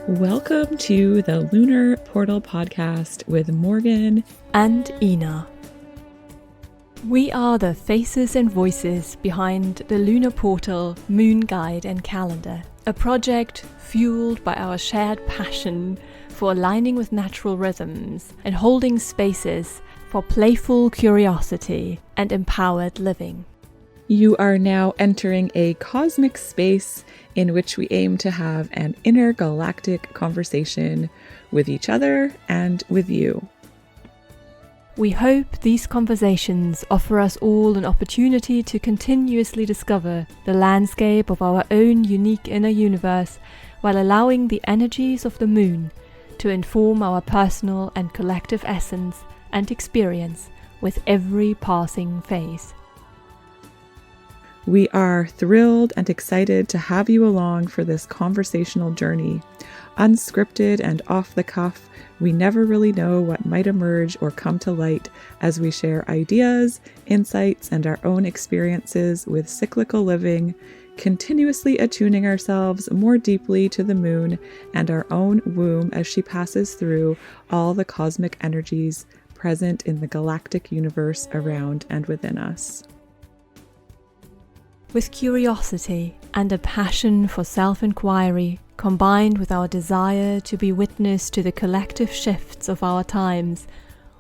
Welcome to the Lunar Portal podcast with Morgan and Ina. We are the faces and voices behind the Lunar Portal Moon Guide and Calendar, a project fueled by our shared passion for aligning with natural rhythms and holding spaces for playful curiosity and empowered living. You are now entering a cosmic space in which we aim to have an intergalactic conversation with each other and with you. We hope these conversations offer us all an opportunity to continuously discover the landscape of our own unique inner universe while allowing the energies of the moon to inform our personal and collective essence and experience with every passing phase. We are thrilled and excited to have you along for this conversational journey. Unscripted and off the cuff, we never really know what might emerge or come to light as we share ideas, insights, and our own experiences with cyclical living, continuously attuning ourselves more deeply to the moon and our own womb as she passes through all the cosmic energies present in the galactic universe around and within us. With curiosity and a passion for self-inquiry, combined with our desire to be witness to the collective shifts of our times,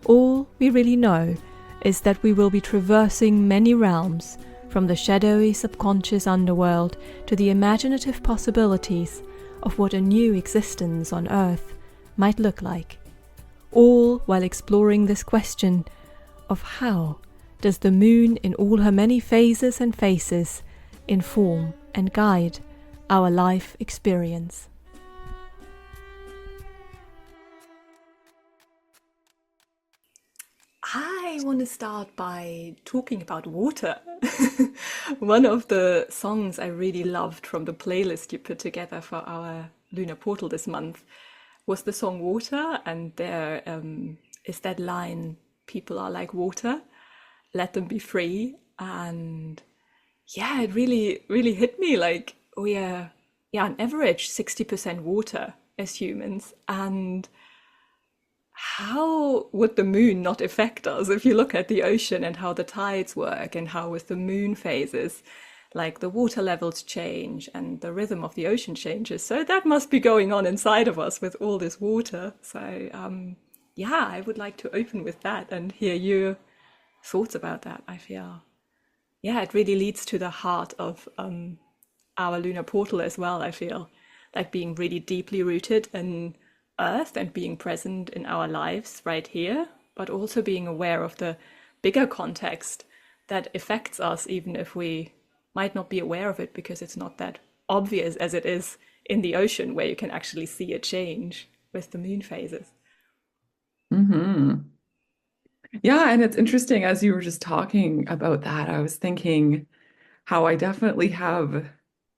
all we really know is that we will be traversing many realms, from the shadowy subconscious underworld to the imaginative possibilities of what a new existence on Earth might look like, all while exploring this question of how does the moon in all her many phases and faces inform and guide our life experience. I want to start by talking about water. One of the songs I really loved from the playlist you put together for our Lunar Portal this month was the song Water, and there is that line, "People are like water, let them be free." And yeah, it really hit me, like we are on average 60% water as humans, and how would the moon not affect us if you look at the ocean and how the tides work and how with the moon phases, like the water levels change and the rhythm of the ocean changes. So that must be going on inside of us with all this water. So yeah, I would like to open with that and hear your thoughts about that. I feel, yeah, it really leads to the heart of our lunar portal as well. I feel like being really deeply rooted in Earth and being present in our lives right here, but also being aware of the bigger context that affects us, even if we might not be aware of it because it's not that obvious as it is in the ocean, where you can actually see a change with the moon phases. Mm-hmm. Yeah, and it's interesting as you were just talking about that, I was thinking how I definitely have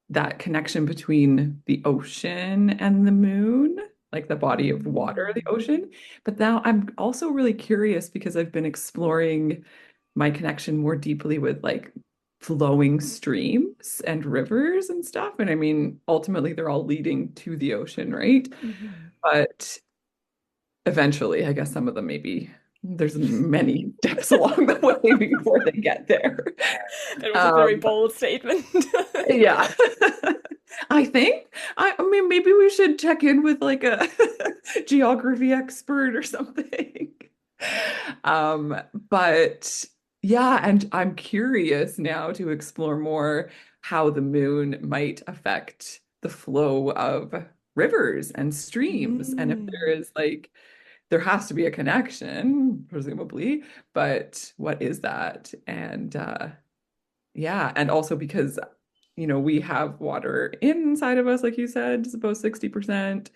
that connection between the ocean and the moon, like the body of water, the ocean. But now I'm also really curious because I've been exploring my connection more deeply with like flowing streams and rivers and stuff. And I mean, ultimately, they're all leading to the ocean, right? Mm-hmm. But eventually, I guess some of them maybe there's many steps along the way before they get there. That was a very bold statement. Yeah. I mean, maybe we should check in with like a geography expert or something. But yeah, and I'm curious now to explore more how the moon might affect the flow of rivers and streams. And if there is like, there has to be a connection, presumably, but what is that? And yeah, and also because we have water inside of us, like you said, it's about 60%.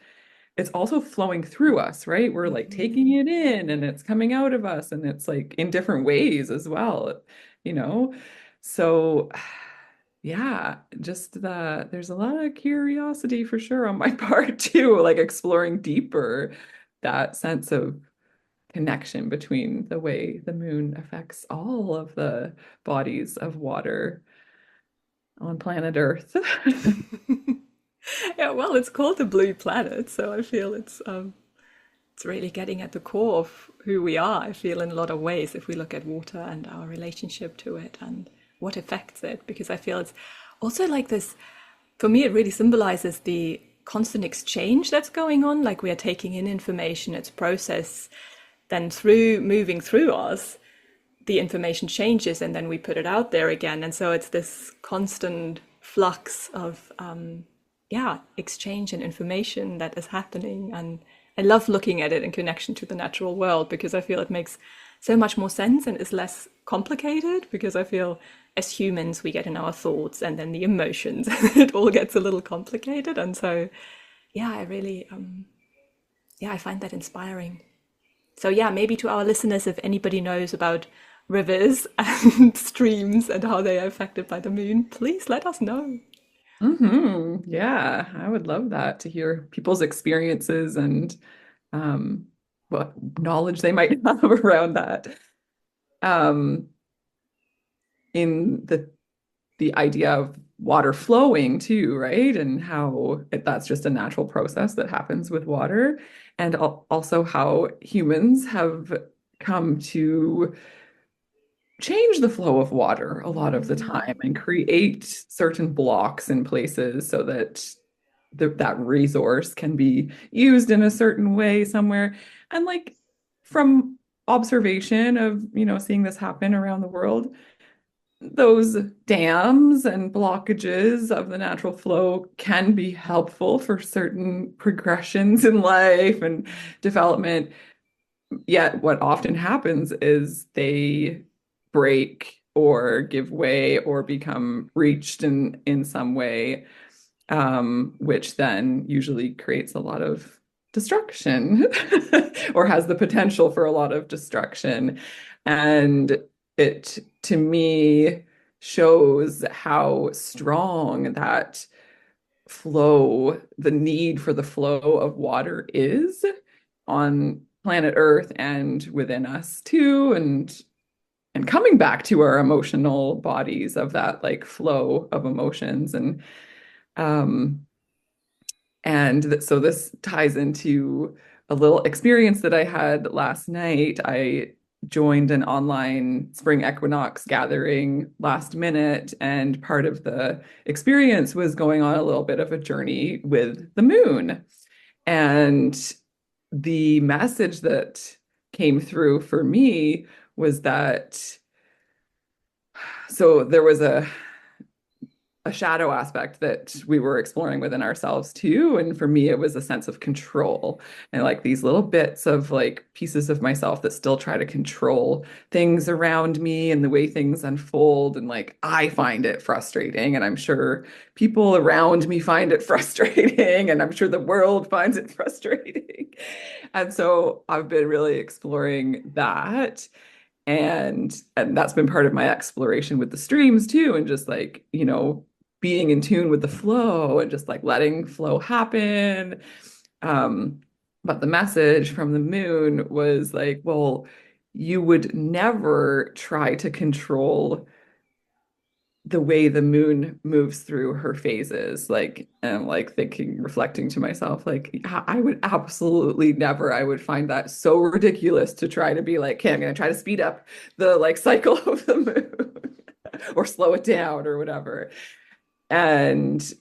It's also flowing through us, right? We're like taking it in and it's coming out of us, and it's like in different ways as well, you know? So yeah, there's a lot of curiosity for sure on my part too, like exploring deeper that sense of connection between the way the moon affects all of the bodies of water on planet Earth. Yeah, well, it's called the blue planet, so I feel it's really getting at the core of who we are. I feel in a lot of ways if we look at water and our relationship to it and what affects it, because I feel it's also like this. For me, it really symbolizes the constant exchange that's going on. Like we are taking in information, it's processed, then through moving through us, the information changes, and then we put it out there again. And so it's this constant flux of yeah, exchange and information that is happening. And I love looking at it in connection to the natural world because I feel it makes so much more sense and is less complicated, because I feel as humans we get in our thoughts and then the emotions it all gets a little complicated. And so yeah, I really yeah, I find that inspiring. So yeah, maybe to our listeners, if anybody knows about rivers and streams and how they are affected by the moon, please let us know. Yeah, I would love that to hear people's experiences and um, what knowledge they might have around that. Um, in the idea of water flowing too, right? And how that's just a natural process that happens with water, and also how humans have come to change the flow of water a lot of the time and create certain blocks in places so that that resource can be used in a certain way somewhere. And like from observation of, seeing this happen around the world, those dams and blockages of the natural flow can be helpful for certain progressions in life and development. Yet, what often happens is they break or give way or become breached in some way, which then usually creates a lot of destruction or has the potential for a lot of destruction. And it, to me, shows how strong that flow, the need for the flow of water is on planet Earth and within us too, and coming back to our emotional bodies of that like flow of emotions. Um so this ties into a little experience that I had last night. I joined an online spring equinox gathering last minute, and part of the experience was going on a little bit of a journey with the moon. And the message that came through for me was that so there was a shadow aspect that we were exploring within ourselves too. And for me, it was a sense of control and like these little bits of like pieces of myself that still try to control things around me and the way things unfold. And like, I find it frustrating. And I'm sure people around me find it frustrating. And I'm sure the world finds it frustrating. And so I've been really exploring that, and that's been part of my exploration with the streams too, and just like, being in tune with the flow and just like letting flow happen. um but the message from the moon was like, well, you would never try to control the way the moon moves through her phases. Like, and I'm like thinking, reflecting to myself, like, I would absolutely never, I would find that so ridiculous to try to be like, okay, I'm going to try to speed up the like cycle of the moon or slow it down or whatever. And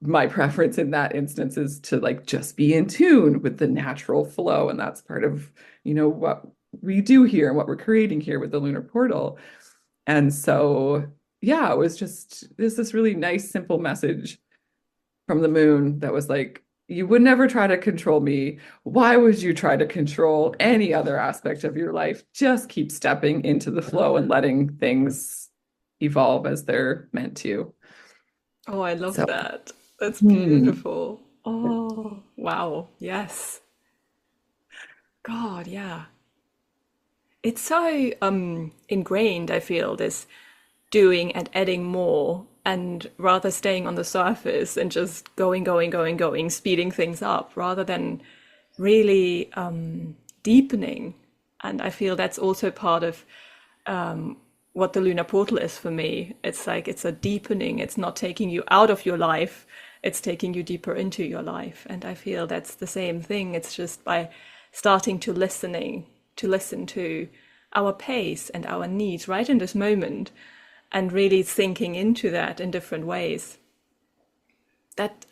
my preference in that instance is to like just be in tune with the natural flow. And that's part of, what we do here and what we're creating here with the lunar portal. And so, yeah, it was just this really nice, simple message from the moon that was like, you would never try to control me. Why would you try to control any other aspect of your life? Just keep stepping into the flow and letting things evolve as they're meant to. Oh, I love So, that. That's hmm. beautiful. Oh, wow. Yes. God, yeah. It's so ingrained, I feel, this doing and adding more, and rather staying on the surface and just going, speeding things up rather than really deepening. And I feel that's also part of what the lunar portal is for me. It's like it's a deepening, it's not taking you out of your life, it's taking you deeper into your life. And I feel that's the same thing. It's just by starting to listen to our pace and our needs right in this moment and really sinking into that in different ways. That,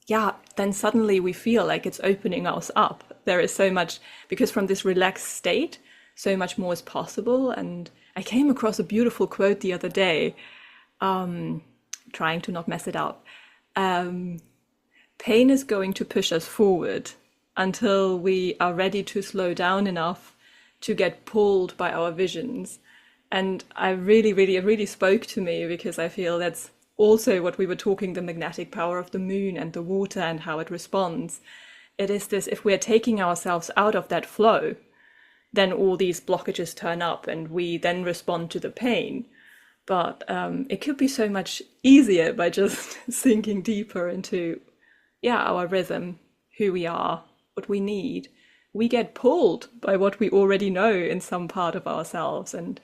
yeah, then suddenly we feel like it's opening us up. There is so much, because from this relaxed state, so much more is possible. And I came across a beautiful quote the other day, trying to not mess it up. Um, Pain is going to push us forward until we are ready to slow down enough to get pulled by our visions. And it really spoke to me because I feel that's also what we were talking, the magnetic power of the moon and the water and how it responds. It is this, if we're taking ourselves out of that flow, then all these blockages turn up and we then respond to the pain. But it could be so much easier by just sinking deeper into, yeah, our rhythm, who we are, what we need. We get pulled by what we already know in some part of ourselves. And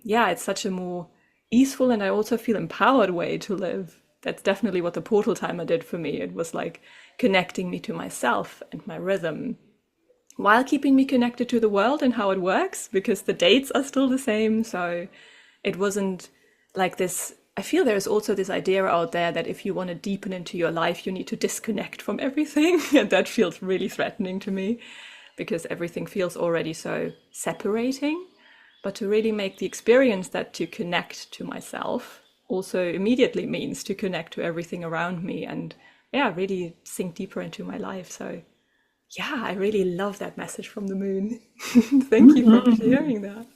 yeah, it's such a more easeful and I also feel empowered way to live. That's definitely what the portal timer did for me. It was like connecting me to myself and my rhythm while keeping me connected to the world and how it works because the dates are still the same. So it wasn't like this. I feel there's also this idea out there that if you want to deepen into your life, you need to disconnect from everything. And that feels really threatening to me because everything feels already so separating. But to really make the experience that to connect to myself also immediately means to connect to everything around me and, yeah, really sink deeper into my life. So, yeah, I really love that message from the moon. Thank you for Mhm. sharing that.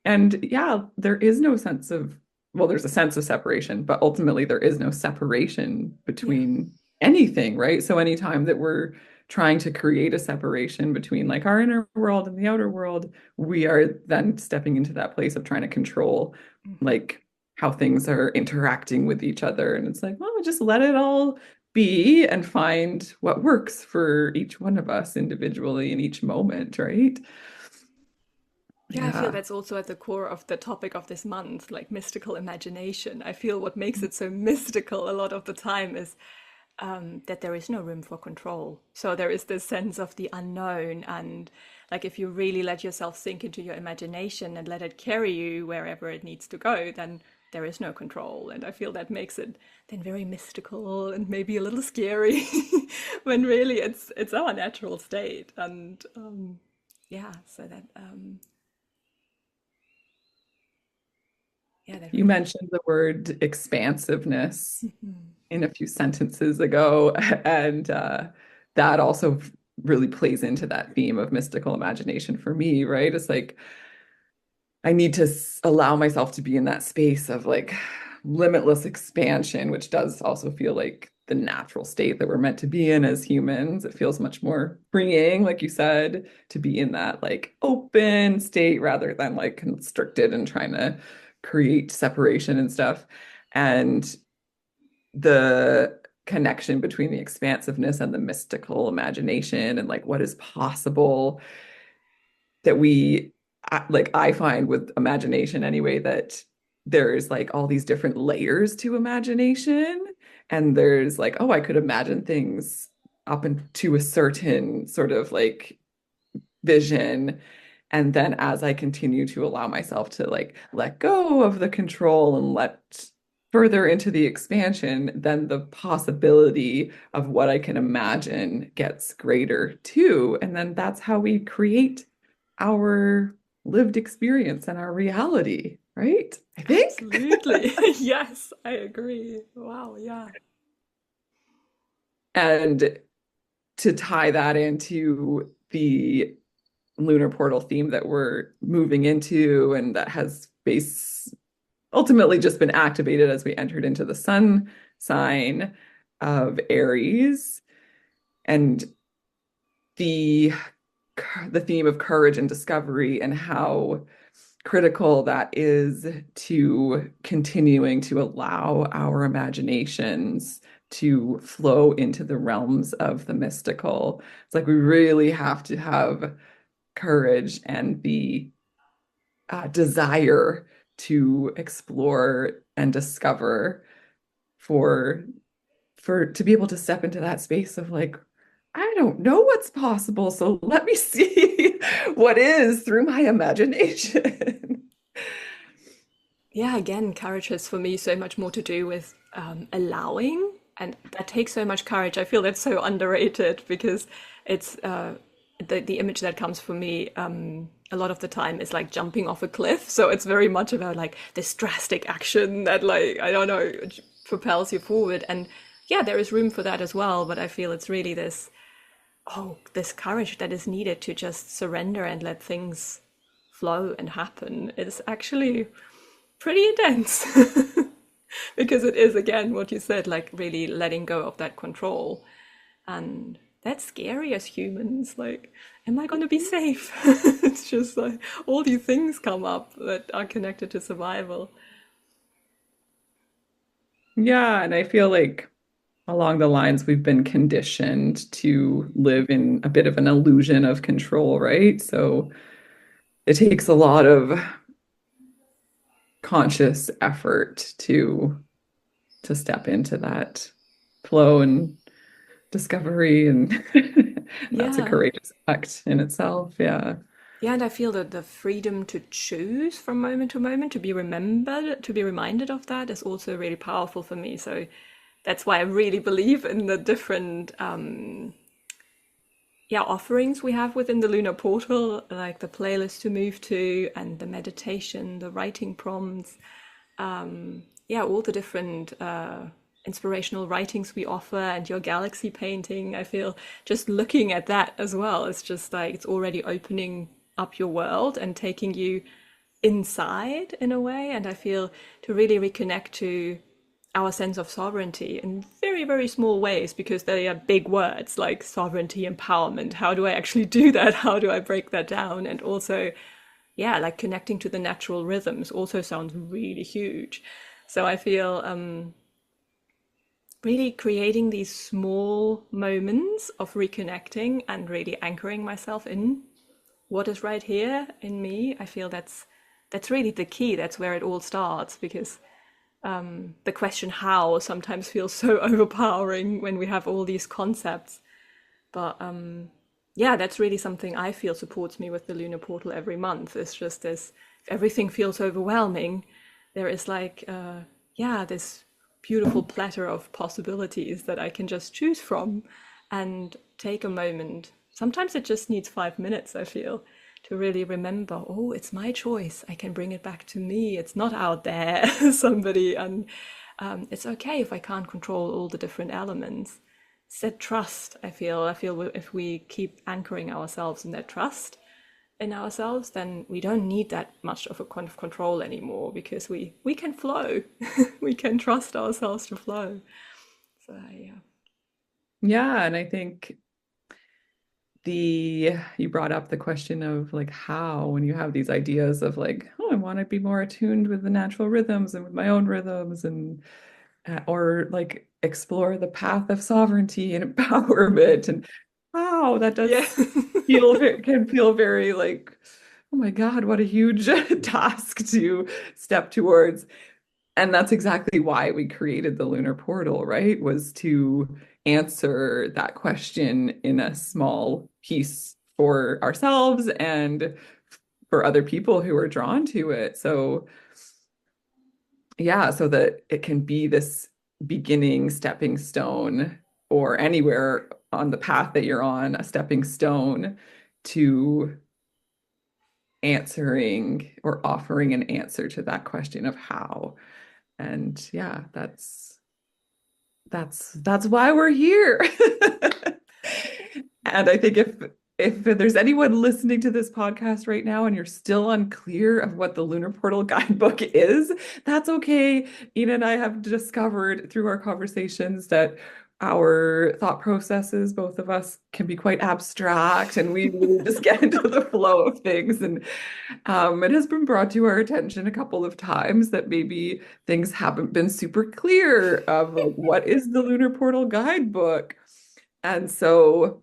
And yeah, there is no sense of, well, there's a sense of separation, but ultimately there is no separation Yeah. between anything, right? So anytime that we're trying to create a separation between like our inner world and the outer world, we are then stepping into that place of trying to control Mhm. like how things are interacting with each other. And it's like, well, just let it all be and find what works for each one of us individually in each moment, right? Yeah, I feel Yeah. that's also at the core of the topic of this month, like mystical imagination. I feel what makes it so mystical a lot of the time is that there is no room for control. So there is this sense of the unknown. And like if you really let yourself sink into your imagination and let it carry you wherever it needs to go, then there is no control. And I feel that makes it then very mystical and maybe a little scary when really it's our natural state. And yeah, so that yeah, that You really. mentioned the word expansiveness in a few sentences ago, and that also really plays into that theme of mystical imagination for me, right? It's like I need to allow myself to be in that space of like limitless expansion, which does also feel like the natural state that we're meant to be in as humans. It feels much more freeing, like you said, to be in that like open state rather than like constricted and trying to create separation and stuff. And the connection between the expansiveness and the mystical imagination and like what is possible that like I find with imagination anyway that there's like all these different layers to imagination and there's like oh I could imagine things up into a certain sort of like vision and then as I continue to allow myself to like let go of the control and let further into the expansion, then the possibility of what I can imagine gets greater too. And then that's how we create our lived experience and our reality, right? I think. Absolutely. Yes, I agree. Wow, yeah. And to tie that into the lunar portal theme that we're moving into and that has base ultimately just been activated as we entered into the sun sign of Aries and the the theme of courage and discovery and how critical that is to continuing to allow our imaginations to flow into the realms of the mystical. It's like we really have to have courage and the desire to explore and discover for to be able to step into that space of like, I don't know what's possible, so let me see what is through my imagination. Yeah, again, courage has for me so much more to do with allowing, and that takes so much courage. I feel that's so underrated because it's the image that comes for me a lot of the time is like jumping off a cliff. So it's very much about like this drastic action that like I don't know propels you forward. And yeah, there is room for that as well. But I feel it's really this courage that is needed to just surrender and let things flow and happen. It's actually pretty intense because it is again what you said, like really letting go of that control, and that's scary as humans. Like, am I going to be safe? It's just like all these things come up that are connected to survival. Yeah, and I feel like along the lines we've been conditioned to live in a bit of an illusion of control, right? So it takes a lot of conscious effort to step into that flow and discovery and that's a Yeah. courageous act in itself. Yeah. Yeah, and I feel that the freedom to choose from moment to moment, to be remembered, to be reminded of that is also really powerful for me. So that's why I really believe in the different offerings we have within the Lunar Portal, like the playlist to move to and the meditation, the writing prompts, all the different inspirational writings we offer and your galaxy painting. I feel just looking at that as well, it's just like it's already opening up your world and taking you inside in a way. And I feel to really reconnect to our sense of sovereignty in very, very small ways because they are big words like sovereignty, empowerment. How do I actually do that? How do I break that down? And also, yeah, like connecting to the natural rhythms also sounds really huge. So I feel really creating these small moments of reconnecting and really anchoring myself in what is right here in me. I feel that's really the key. That's where it all starts because the question how sometimes feels so overpowering when we have all these concepts. But yeah, that's really something I feel supports me with the Lunar Portal every month. It's just this, if everything feels overwhelming, there is like, this beautiful platter of possibilities that I can just choose from and take a moment. Sometimes it just needs 5 minutes, I feel, to really remember, oh, it's my choice. I can bring it back to me. It's not out there, somebody. And it's okay if I can't control all the different elements. It's that trust, I feel. I feel if we keep anchoring ourselves in that trust in ourselves, then we don't need that much of a kind of control anymore because we can flow. We can trust ourselves to flow. So, yeah. Yeah, and I think the you brought up the question of like how when you have these ideas of like, oh, I want to be more attuned with the natural rhythms and with my own rhythms and or like explore the path of sovereignty and empowerment and wow, that Yeah. does feel can feel very like, oh my God, what a huge task to step towards. And that's exactly why we created the Lunar Portal, right? Was to answer that question in a small piece for ourselves and for other people who are drawn to it. So, yeah, so that it can be this beginning stepping stone or anywhere on the path that you're on, a stepping stone to answering or offering an answer to that question of how. And yeah, that's why we're here. And I think if there's anyone listening to this podcast right now and you're still unclear of what the Lunar Portal Guidebook is, that's okay. Ina and I have discovered through our conversations that our thought processes, both of us, can be quite abstract and we really just get into the flow of things. And it has been brought to our attention a couple of times that maybe things haven't been super clear of like, what is the Lunar Portal Guidebook? And so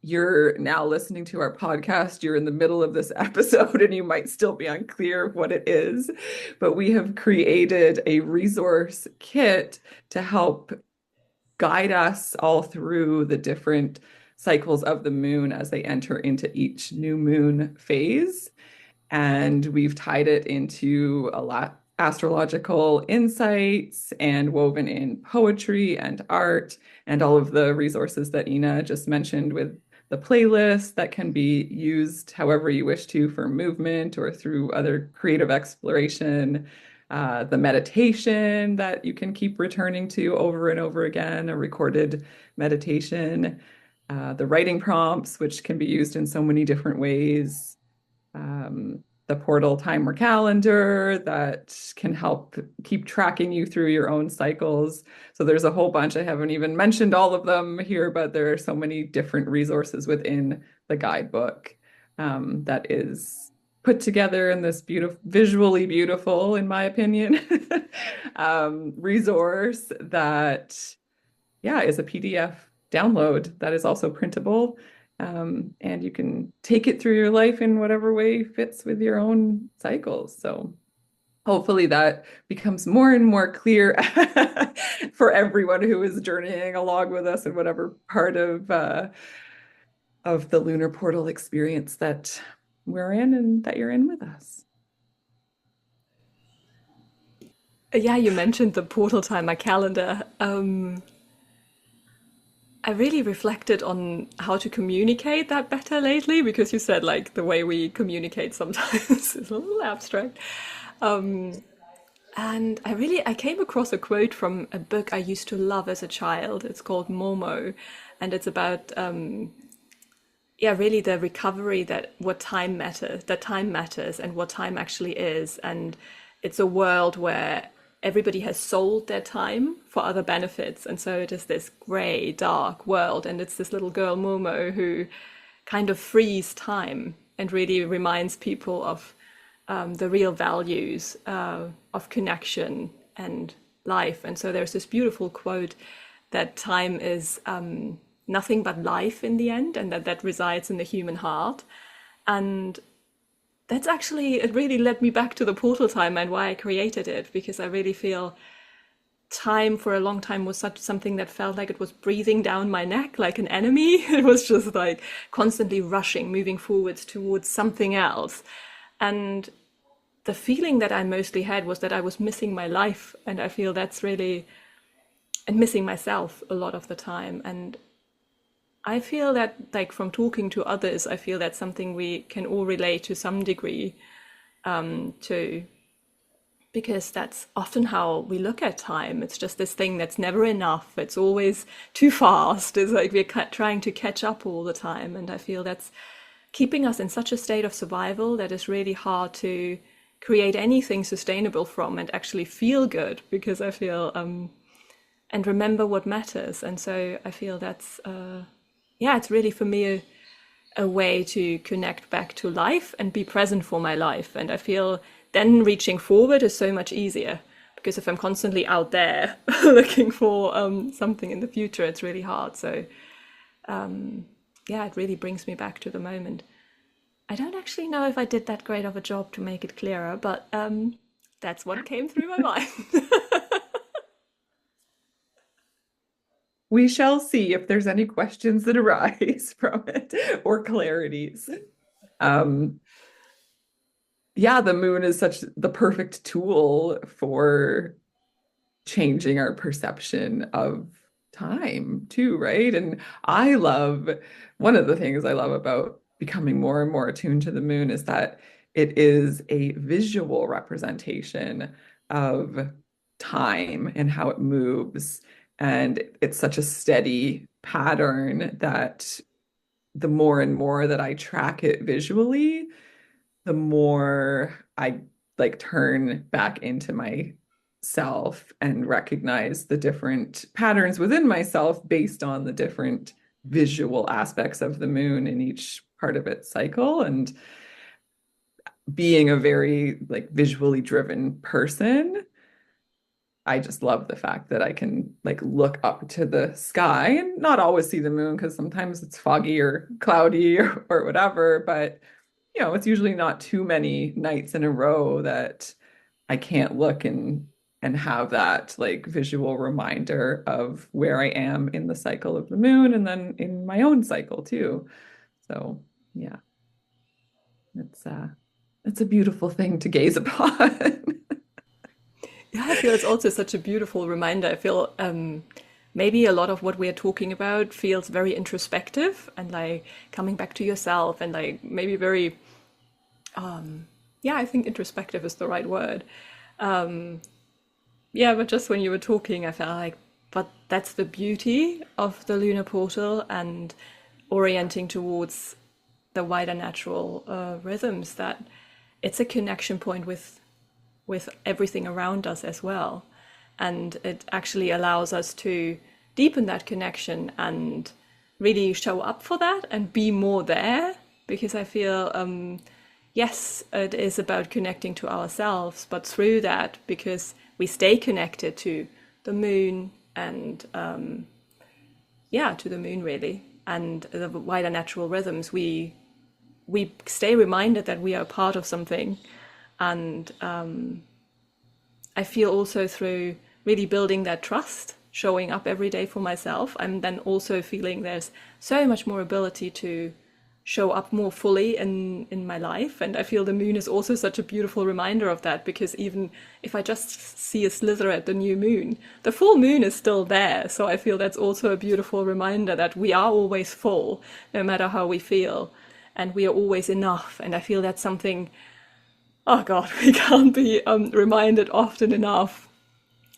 you're now listening to our podcast, you're in the middle of this episode and you might still be unclear what it is, but we have created a resource kit to help guide us all through the different cycles of the moon as they enter into each new moon phase. And we've tied it into a lot astrological insights and woven in poetry and art and all of the resources that Ina just mentioned with the playlist that can be used however you wish to for movement or through other creative exploration. The meditation that you can keep returning to over and over again, a recorded meditation, the writing prompts, which can be used in so many different ways, the portal timer calendar that can help keep tracking you through your own cycles. So there's a whole bunch. I haven't even mentioned all of them here, but there are so many different resources within the guidebook that is put together in this beautiful, visually beautiful, in my opinion, resource that, yeah, is a PDF download that is also printable. And you can take it through your life in whatever way fits with your own cycles. So hopefully that becomes more and more clear for everyone who is journeying along with us in whatever part of the lunar portal experience that we're in and that you're in with us. Yeah, you mentioned the portal timer calendar. I really reflected on how to communicate that better lately because you said like the way we communicate sometimes is a little abstract. Um, and I came across a quote from a book I used to love as a child. It's called Momo, and it's about yeah, really the recovery that what time matters, that time matters and what time actually is. And it's a world where everybody has sold their time for other benefits. And so it is this gray, dark world. And it's this little girl, Momo, who kind of frees time and really reminds people of the real values of connection and life. And so there's this beautiful quote that time is nothing but life in the end, and that resides in the human heart. And that's actually, it really led me back to the portal time and why I created it, because I really feel time for a long time was such something that felt like it was breathing down my neck like an enemy. It was just like constantly rushing, moving forwards towards something else. And the feeling that I mostly had was that I was missing my life. And I feel that's really, and missing myself a lot of the time. And I feel that, like, from talking to others, I feel that's something we can all relate to some degree to, because that's often how we look at time. It's just this thing that's never enough. It's always too fast. It's like we're trying to catch up all the time. And I feel that's keeping us in such a state of survival that is really hard to create anything sustainable from and actually feel good, because I feel, and remember what matters. And so I feel that's, yeah, it's really for me a way to connect back to life and be present for my life. And I feel then reaching forward is so much easier, because if I'm constantly out there looking for something in the future, it's really hard. So yeah, it really brings me back to the moment. I don't actually know if I did that great of a job to make it clearer, but that's what came through my mind. We shall see if there's any questions that arise from it or clarities. Um, yeah, the moon is such the perfect tool for changing our perception of time too, right? And I love one of the things I love about becoming more and more attuned to the moon is that it is a visual representation of time and how it moves. And it's such a steady pattern that the more and more that I track it visually, the more I like turn back into myself and recognize the different patterns within myself based on the different visual aspects of the moon in each part of its cycle. And being a very like visually driven person, I just love the fact that I can like look up to the sky and not always see the moon because sometimes it's foggy or cloudy or whatever. But, it's usually not too many nights in a row that I can't look and have that like visual reminder of where I am in the cycle of the moon and then in my own cycle too. So, yeah, it's it's a beautiful thing to gaze upon. Yeah, I feel it's also such a beautiful reminder. I feel maybe a lot of what we're talking about feels very introspective and like coming back to yourself and like maybe very, yeah, I think introspective is the right word. Yeah, but just when you were talking, I felt like, but that's the beauty of the lunar portal and orienting towards the wider natural rhythms, that it's a connection point with everything around us as well. And it actually allows us to deepen that connection and really show up for that and be more there. Because I feel, yes, it is about connecting to ourselves, but through that, because we stay connected to the moon and, yeah, to the moon really, and the wider natural rhythms, we stay reminded that we are part of something. And I feel also through really building that trust, showing up every day for myself, I'm then also feeling there's so much more ability to show up more fully in my life. And I feel the moon is also such a beautiful reminder of that, because even if I just see a slither at the new moon, the full moon is still there. So I feel that's also a beautiful reminder that we are always full, no matter how we feel, and we are always enough. And I feel that's something, oh God, we can't be reminded often enough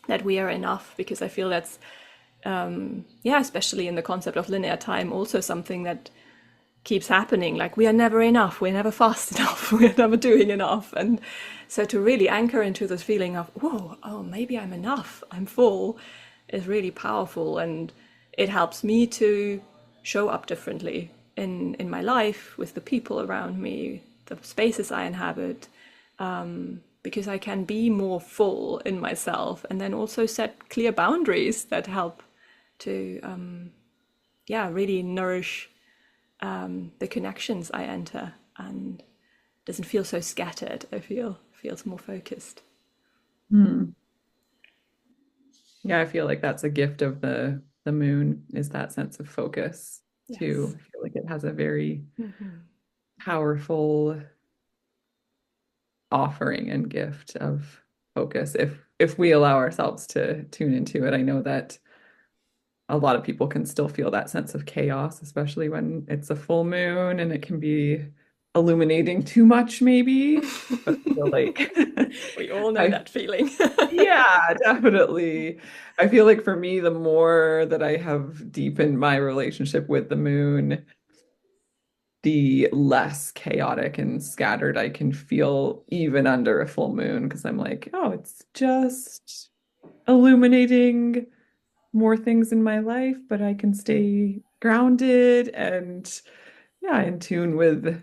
that we are enough, because I feel that's, yeah, especially in the concept of linear time, also something that keeps happening. Like we are never enough, we're never fast enough, we're never doing enough. And so to really anchor into this feeling of, whoa, oh, maybe I'm enough, I'm full, is really powerful. And it helps me to show up differently in my life, with the people around me, the spaces I inhabit, because I can be more full in myself, and then also set clear boundaries that help to, yeah, really nourish the connections I enter, and doesn't feel so scattered. I feel feels more focused. Hmm. Yeah, I feel like that's a gift of the moon is that sense of focus too. Yes. I feel like it has a very Mm-hmm. powerful offering and gift of focus if we allow ourselves to tune into it. I know that a lot of people can still feel that sense of chaos, especially when it's a full moon and it can be illuminating too much, maybe. But I feel like We all know I that feeling. yeah, definitely. I feel like for me, the more that I have deepened my relationship with the moon, the less chaotic and scattered I can feel even under a full moon because I'm like, oh, it's just illuminating more things in my life, but I can stay grounded and yeah, in tune with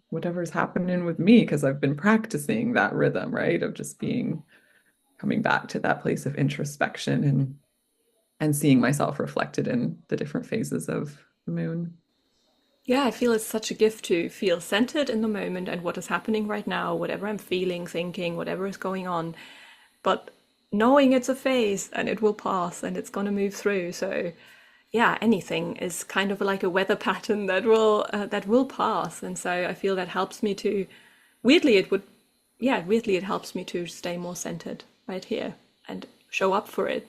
whatever's happening with me because I've been practicing that rhythm, right? Of just being coming back to that place of introspection and seeing myself reflected in the different phases of the moon. Yeah, I feel it's such a gift to feel centered in the moment and what is happening right now, whatever I'm feeling, thinking, whatever is going on. But knowing it's a phase and it will pass and it's going to move through. So, yeah, anything is kind of like a weather pattern that will pass. And so I feel that helps me to, weirdly, it would, yeah, weirdly, it helps me to stay more centered right here and show up for it.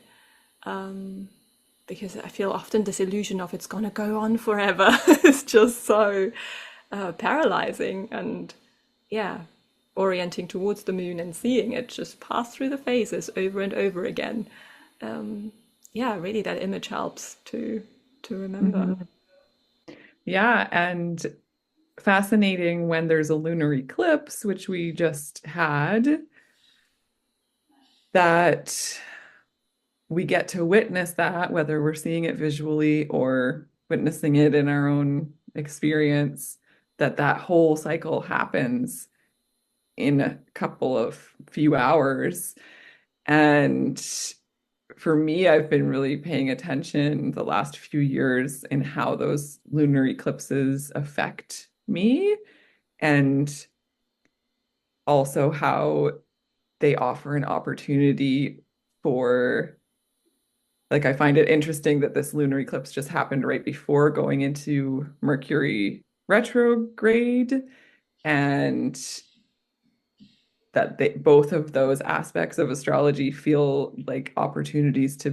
Because I feel often this illusion of it's gonna go on forever is just so paralyzing. And yeah, orienting towards the moon and seeing it just pass through the phases over and over again. Yeah, really, that image helps to remember. Mhm. Yeah, and fascinating when there's a lunar eclipse, which we just had, that we get to witness that, whether we're seeing it visually or witnessing it in our own experience, that that whole cycle happens in a couple of few hours. And for me, I've been really paying attention the last few years in how those lunar eclipses affect me, and also how they offer an opportunity for, like, I find it interesting that this lunar eclipse just happened right before going into Mercury retrograde, and that both of those aspects of astrology feel like opportunities to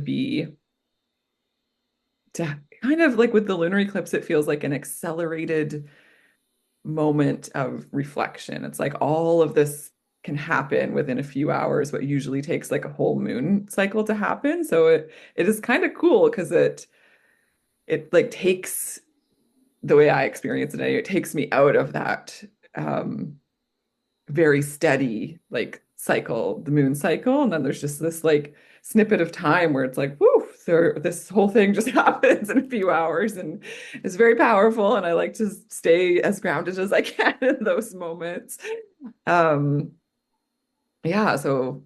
kind of like with the lunar eclipse, it feels like an accelerated moment of reflection. It's like all of this can happen within a few hours, what usually takes like a whole moon cycle to happen. So it is kind of cool because it like takes the way I experience it, it takes me out of that very steady like cycle, the moon cycle, and then there's just this like snippet of time where it's like, whoo, this whole thing just happens in a few hours and it's very powerful. And I like to stay as grounded as I can in those moments. Um, yeah, so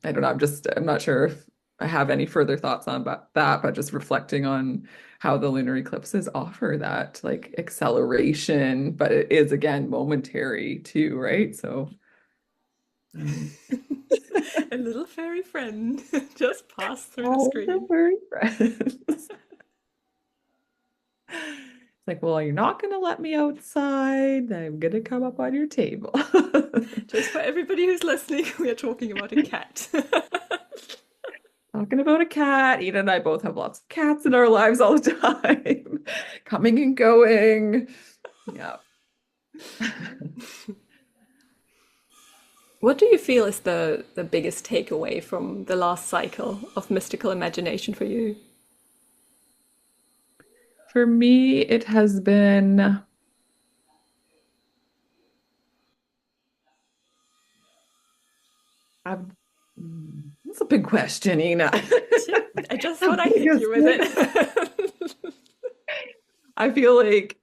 I don't know. I'm not sure if I have any further thoughts on that, but just reflecting on how the lunar eclipses offer that like acceleration, but it is again momentary too, right? So um, A little fairy friend just passed through the oh, screen. don't worry, friends. It's like, well, you're not gonna let me outside. I'm gonna come up on your table. Just for everybody who's listening, we are talking about a cat. Talking about a cat. Eden and I both have lots of cats in our lives all the time, coming and going. Yeah. What do you feel is the biggest takeaway from the last cycle of mystical imagination for you? For me, it has been, I've, that's a big question, Ina. I just The thought I'd hit biggest you with one. it. I feel like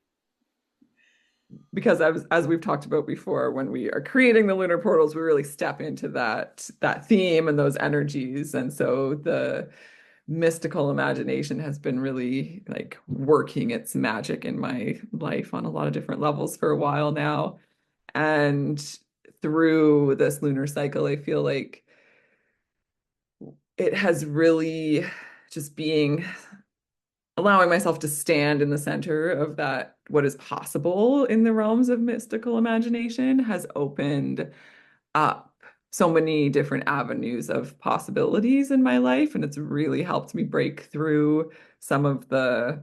because as we've talked about before, when we are creating the lunar portals, we really step into that theme and those energies. And so the mystical imagination has been really like working its magic in my life on a lot of different levels for a while now. And through this lunar cycle, I feel like it has really just being allowing myself to stand in the center of that, what is possible in the realms of mystical imagination has opened up so many different avenues of possibilities in my life. And it's really helped me break through some of the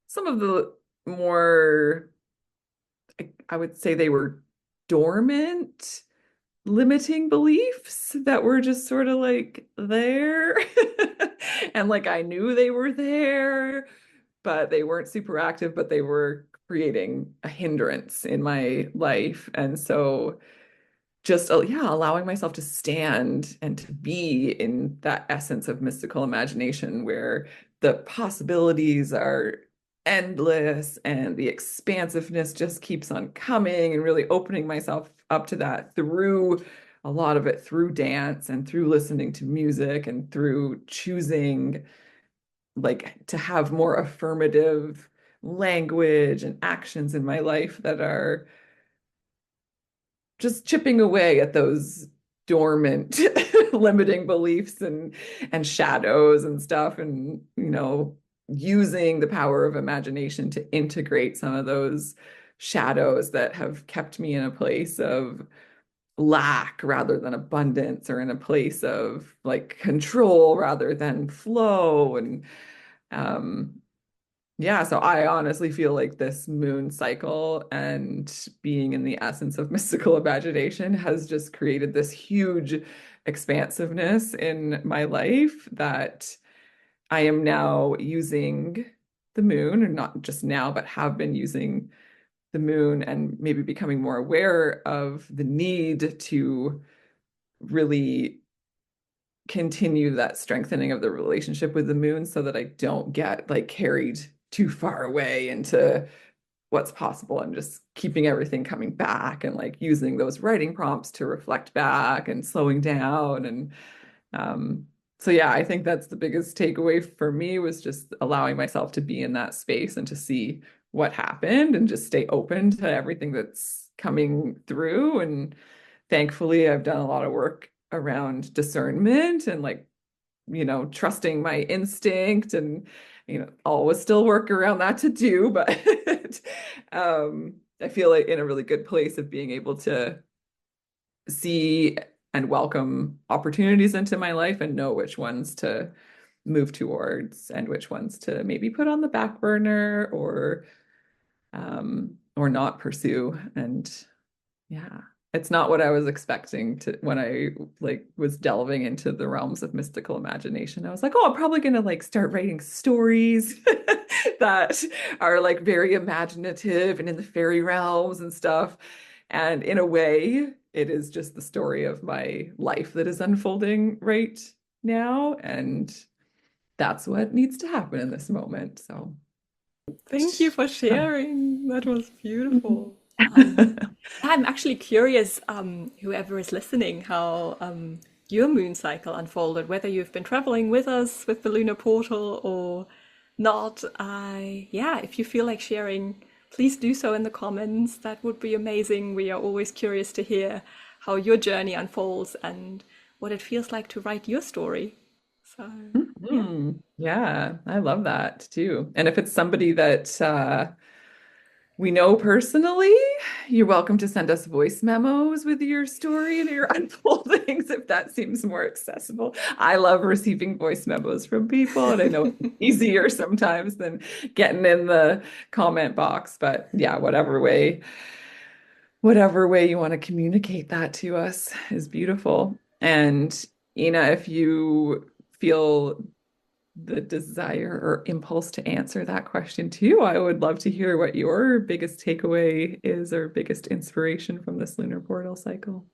some of the more, I would say they were dormant, limiting beliefs that were just sort of like there. And like I knew they were there, but they weren't super active, but they were creating a hindrance in my life. And so just yeah, allowing myself to stand and to be in that essence of mystical imagination where the possibilities are endless and the expansiveness just keeps on coming, and really opening myself up to that through a lot of it through dance and through listening to music and through choosing like to have more affirmative language and actions in my life that are just chipping away at those dormant limiting beliefs and shadows and stuff, and using the power of imagination to integrate some of those shadows that have kept me in a place of lack rather than abundance, or in a place of like control rather than flow. And um yeah, so I honestly feel like this moon cycle and being in the essence of mystical imagination has just created this huge expansiveness in my life that I am now using the moon, or not just now, but have been using the moon, and maybe becoming more aware of the need to really continue that strengthening of the relationship with the moon so that I don't get like carried too far away into what's possible and just keeping everything coming back and like using those writing prompts to reflect back and slowing down. And so yeah, I think that's the biggest takeaway for me, was just allowing myself to be in that space and to see what happened and just stay open to everything that's coming through. And thankfully, I've done a lot of work around discernment and like, trusting my instinct, and, always still work around that to do, but I feel like in a really good place of being able to see and welcome opportunities into my life and know which ones to move towards and which ones to maybe put on the back burner or not pursue. And yeah, it's not what I was expecting to when I like was delving into the realms of mystical imagination. I was like, oh, I'm probably gonna like start writing stories that are like very imaginative and in the fairy realms and stuff. And in a way, it is just the story of my life that is unfolding right now. And that's what needs to happen in this moment. So Thank you for sharing. That was beautiful. I'm actually curious, whoever is listening, how your moon cycle unfolded, whether you've been traveling with us with the lunar portal or not. Yeah, if you feel like sharing, please do so in the comments. That would be amazing. We are always curious to hear how your journey unfolds and what it feels like to write your story. So, yeah. Yeah, I love that too. And if it's somebody that we know personally, you're welcome to send us voice memos with your story and your unfoldings if that seems more accessible. I love receiving voice memos from people, and I know it's easier sometimes than getting in the comment box. But yeah, whatever way you want to communicate that to us is beautiful. And Ina, if you feel the desire or impulse to answer that question too, I would love to hear what your biggest takeaway is or biggest inspiration from this lunar portal cycle.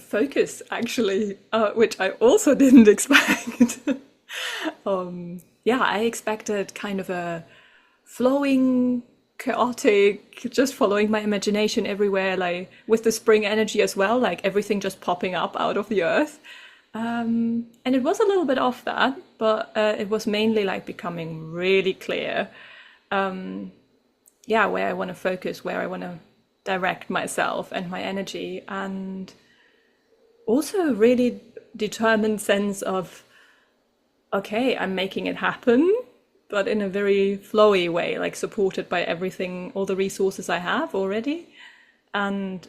Focus, actually, which I also didn't expect. Yeah, I expected kind of a flowing, chaotic, just following my imagination everywhere, like with the spring energy as well, like everything just popping up out of the earth. And it was a little bit off that, but it was mainly like becoming really clear. Yeah, where I want to focus, where I want to direct myself and my energy, and also a really determined sense of, okay, I'm making it happen, but in a very flowy way, like supported by everything, all the resources I have already. And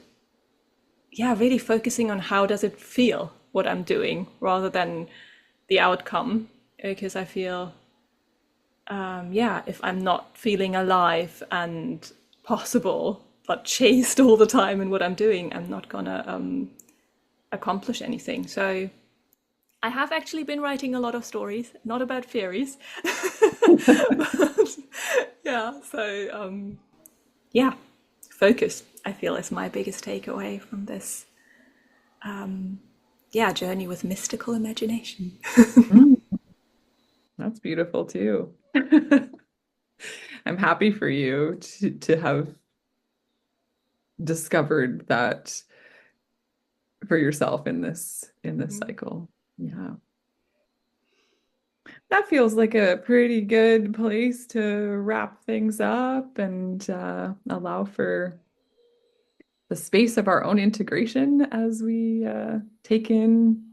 yeah, really focusing on how does it feel, what I'm doing, rather than the outcome. Because I feel, yeah, if I'm not feeling alive and possible, but chased all the time in what I'm doing, I'm not gonna accomplish anything. So I have actually been writing a lot of stories, not about fairies. But, yeah, so yeah, focus, I feel, is my biggest takeaway from this yeah, journey with mystical imagination. That's beautiful too. I'm happy for you to have discovered that for yourself in this cycle. Yeah. That feels like a pretty good place to wrap things up and allow for the space of our own integration as we take in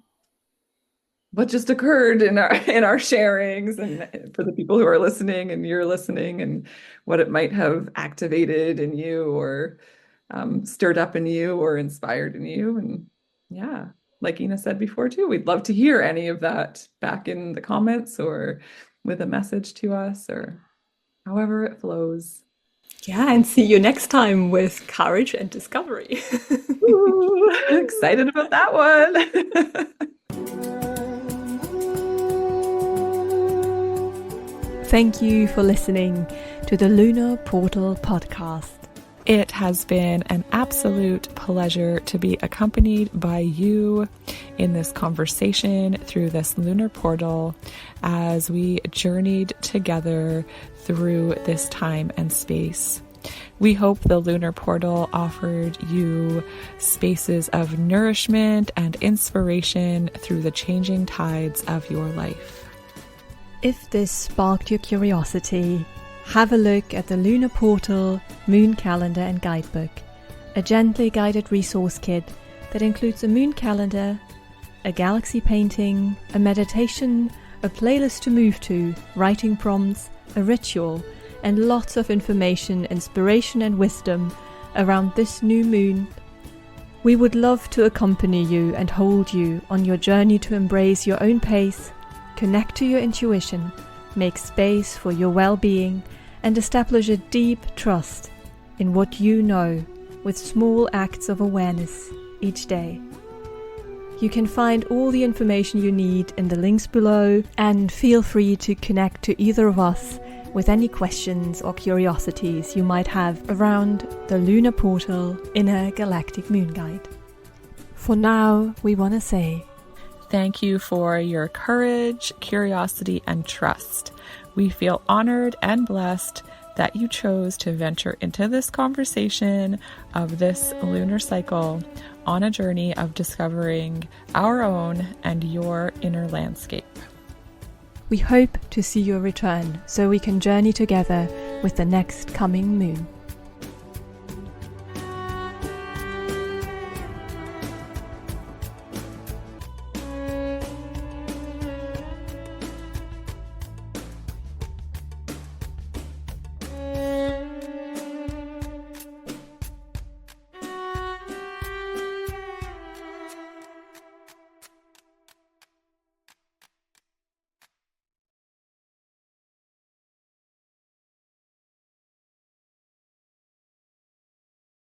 what just occurred in our sharings, and for the people who are listening and you're listening, and what it might have activated in you or stirred up in you or inspired in you. And yeah, like Ina said before too, we'd love to hear any of that back in the comments or with a message to us or however it flows. Yeah, and see you next time with courage and discovery. Ooh, excited about that one. Thank you for listening to the Lunar Portal podcast. It has been an absolute pleasure to be accompanied by you in this conversation through this lunar portal as we journeyed together through this time and space. We hope the Lunar Portal offered you spaces of nourishment and inspiration through the changing tides of your life. If this sparked your curiosity, have a look at the Lunar Portal, Moon Calendar and Guidebook, a gently guided resource kit that includes a moon calendar, a galaxy painting, a meditation, a playlist to move to, writing prompts, a ritual, and lots of information, inspiration and wisdom around this new moon. We would love to accompany you and hold you on your journey to embrace your own pace, connect to your intuition, make space for your well-being, and establish a deep trust in what you know with small acts of awareness each day. You can find all the information you need in the links below, and feel free to connect to either of us with any questions or curiosities you might have around the Lunar Portal Inner Galactic Moon Guide. For now, we want to say thank you for your courage, curiosity, and trust. We feel honored and blessed that you chose to venture into this conversation of this lunar cycle on a journey of discovering our own and your inner landscape. we hope to see your return so we can journey together with the next coming moon.